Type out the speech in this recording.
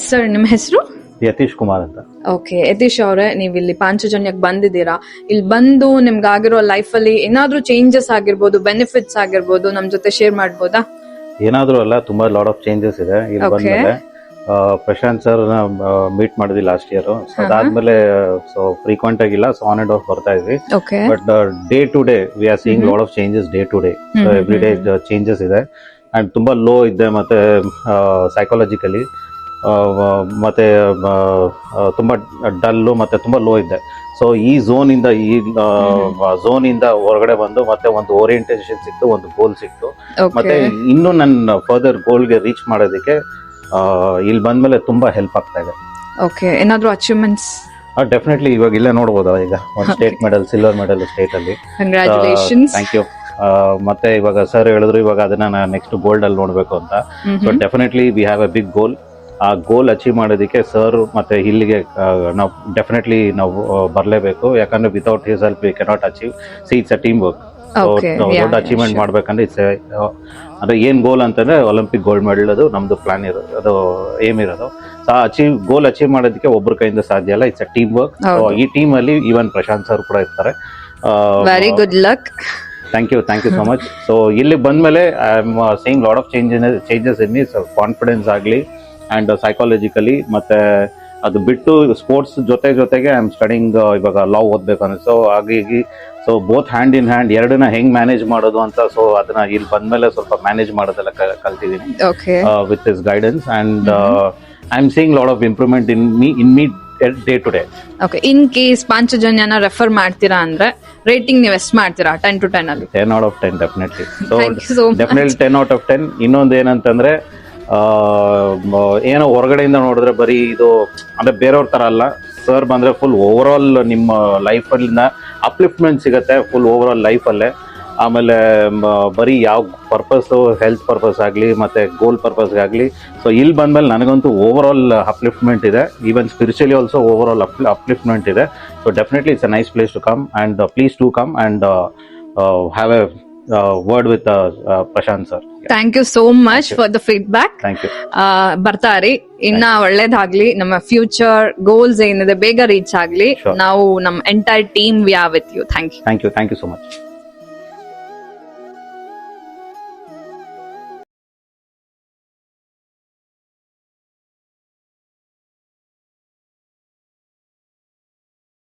Sir, ನಿಮ್ಮ ಹೆಸರು? ಯತೀಶ್ ಕುಮಾರ್ ಅಂತ. ಓಕೆ, ಯತೀಶ್ ಅವರೇ, ನೀವು ಇಲ್ಲಿ ಪಾಂಚಜನ್ಯಕ್ಕೆ ಬಂದಿದ್ದೀರಾ. ಇಲ್ಲಿ ಬಂದು ನಿಮ್ಗೆ ಆಗಿರೋ ಲೈಫ್ ಅಲ್ಲಿ ಏನಾದ್ರೂ ಚೇಂಜಸ್ ಆಗಿರ್ಬೋದು, ಬೆನಿಫಿಟ್ಸ್ ಆಗಿರ್ಬೋದು, ನಮ್ ಜೊತೆ ಶೇರ್ ಮಾಡ್ಬೋದಾ? ಏನಾದ್ರೂ ಅಲ್ಲ, ತುಂಬಾ ಲಾಟ್ ಆಫ್ ಚೇಂಜಸ್ ಇದೆ ಇಲ್ಲಿ ಬಂದ್ಮೇಲೆ. ಪ್ರಶಾಂತ್ ಸರ್ ಮೀಟ್ ಮಾಡಿದ್ವಿ ಲಾಸ್ಟ್ ಇಯರ್. ಅದಾದ್ಮೇಲೆ ಸೊ ಫ್ರೀಕ್ವೆಂಟ್ ಆಗಿಲ್ಲ, ಸೊ ಆನ್ ಅಂಡ್ ಆಫ್ ಬರ್ತಾ ಇದ್ವಿ. But day to day we are seeing lot of changes day to day. So every day changes ಇದೆ. ಅಂಡ್ ತುಂಬಾ ಲೋ ಇದೆ, ಮತ್ತೆ ಸೈಕಾಲಜಿಕಲಿ ಮತ್ತೆ ತುಂಬಾ ಡಲ್ಲು ಮತ್ತೆ ತುಂಬಾ ಲೋ ಇದೆ. ಸೊ ಈ ಝೋನ್ ಇಂದ ಹೊರಗಡೆ ಬಂದು ಮತ್ತೆ ಒಂದು ಓರಿಯೆಂಟೇಷನ್ ಸಿಕ್ತು, ಒಂದು ಗೋಲ್ ಸಿಕ್ತು. ಮತ್ತೆ ಇನ್ನು ನನ್ನ ಫರ್ದರ್ ಗೋಲ್ಗೆ ರೀಚ್ ಮಾಡೋದಕ್ಕೆ ಇಲ್ಲಿ ಬಂದ್ಮೇಲೆ ತುಂಬಾ ಹೆಲ್ಪ್ ಆಗ್ತಾ ಇದೆ. ಓಕೆ, ಏನಾದ್ರೂ ಅಚೀವ್ಮೆಂಟ್ಸ್? ಡೆಫಿನೆಟ್ಲಿ ಇವಾಗ ಇಲ್ಲೇ ನೋಡಬಹುದು, ಈಗ ಒಂದು state medal, silver medal state ಅಲ್ಲಿ. ಕಂಗ್ರಾಚುಲೇಷನ್ಸ್. Thank you. ಮತ್ತೆ ಇವಾಗ ಸರ್ ಹೇಳಿದ್ರು ಇವಾಗ ಅದನ್ನ ನಾನು ನೆಕ್ಸ್ಟ್ ಗೋಲ್ಡ್ ಅಲ್ಲಿ ನೋಡ್ಬೇಕು ಅಂತ. So definitely we have a big goal. ಆ ಗೋಲ್ ಅಚೀವ್ ಮಾಡೋದಕ್ಕೆ ಸರ್ ಮತ್ತೆ ಇಲ್ಲಿಗೆ ನಾವು ಡೆಫಿನೆಟ್ಲಿ ನಾವು ಬರಲೇಬೇಕು. ಯಾಕಂದ್ರೆ without his help we cannot achieve. C it's a team work. ದೊಡ್ಡ ಅಚೀವ್ಮೆಂಟ್ ಮಾಡ್ಬೇಕಂದ್ರೆ ಇಟ್ಸ್ ಅಂದ್ರೆ ಏನ್ ಗೋಲ್ ಅಂತಂದ್ರೆ ಒಲಿಂಪಿಕ್ ಗೋಲ್ಡ್ ಮೆಡಲ್, ಅದು ನಮ್ದು ಪ್ಲಾನ್ ಇರೋದು, ಅದು ಏಮ್ ಇರೋದು. ಗೋಲ್ ಅಚೀವ್ ಮಾಡೋದಕ್ಕೆ ಒಬ್ಬರ ಕೈಯಿಂದ ಸಾಧ್ಯ ಅಲ್ಲ, ಇಟ್ಸ್ ಅ ಟೀಮ್ ವರ್ಕ್. ಈ ಟೀಮ್ ಅಲ್ಲಿ ಈವನ್ ಪ್ರಶಾಂತ್ ಸರ್ ಕೂಡ ಇರ್ತಾರೆ. Very good luck. Thank you so much. So ಇಲ್ಲಿ ಬಂದ್ಮೇಲೆ I am seeing lot of changes in me. Confidence ಆಗಲಿ ಅಂಡ್ ಸೈಕಾಲಜಿಕಲಿ, ಮತ್ತೆ ಅದು ಬಿಟ್ಟು ಸ್ಪೋರ್ಟ್ಸ್ ಜೊತೆಗೆ ಐ ಆಮ್ ಸ್ಟಡಿಂಗ್ ಇವಾಗ ಲಾ ಓದ್ಬೇಕು ಅನ್ನೋ. ಸೊ ಹಾಗಾಗಿ so both hand in hand ಎರಡನ್ನ ಹೆಂಗ್ ಮ್ಯಾನೇಜ್ ಮಾಡೋದು ಅಂತ. ಸೊ ಅದನ್ನ ಇಲ್ಲಿ ಬಂದ್ಮೇಲೆ ಸ್ವಲ್ಪ ಮ್ಯಾನೇಜ್ ಮಾಡೋದೆಲ್ಲ ಕಲ್ತಿದ್ದೀನಿ with his guidance. And I am seeing lot of improvement in me day to day. Okay, in case ಪಾಂಚಜನ್ಯನ ರೆಫರ್ ಮಾಡ್ತೀರಾ ಅಂದ್ರೆ ರೇಟಿಂಗ್ ನೀವು ಎಷ್ಟು ಮಾಡ್ತೀರಾ 10 to 10 ಅಲ್ಲಿ? 10 out of 10 definitely. So definitely 10 out of 10. ಇನ್ನೊಂದು ಏನಂತಂದ್ರೆ ಏನೋ ಹೊರಗಡೆಯಿಂದ ನೋಡಿದ್ರೆ ಬರೀ ಇದು ಅಂದ್ರೆ ಬೇರೆಯವ್ರ ತರ ಅಲ್ಲ. ಸರ್ ಬಂದ್ರೆ ಫುಲ್ ಓವರ್ ಆಲ್ ನಿಮ್ಮ ಲೈಫ್ ಅಲ್ಲಿಂದ ಅಪ್ಲಿಫ್ಟ್ಮೆಂಟ್ ಸಿಗುತ್ತೆ, ಫುಲ್ ಓವರ್ ಆಲ್ ಲೈಫ್ ಅಲ್ಲೇ. ಆಮೇಲೆ ಬರೀ ಯಾವ ಪರ್ಪಸ್, ಹೆಲ್ತ್ ಪರ್ಪಸ್ ಆಗಲಿ ಮತ್ತೆ ಗೋಲ್ ಪರ್ಪಸ್ ಆಗಲಿ. ಸೊ ಇಲ್ಲಿ ಬಂದ್ಮೇಲೆ ನನಗಂತೂ ಓವರ್ ಆಲ್ ಅಪ್ಲಿಫ್ಟ್ಮೆಂಟ್ ಇದೆ. Even spiritually also overall upliftment ಇದೆ. So definitely it's a nice place to come and please to come and have a word with Prashant sir. Thank you so much for the feedback. Thank you. ಬರ್ತಾರಿ, ಇನ್ನ ಒಳ್ಳೇದಾಗ್ಲಿ. ನಮ್ಮ future goals ಏನಿದೆ ಬೇಗ reach ಆಗ್ಲಿ. ನಾವು ನಮ್ಮ entire team we are with you. Thank you so much.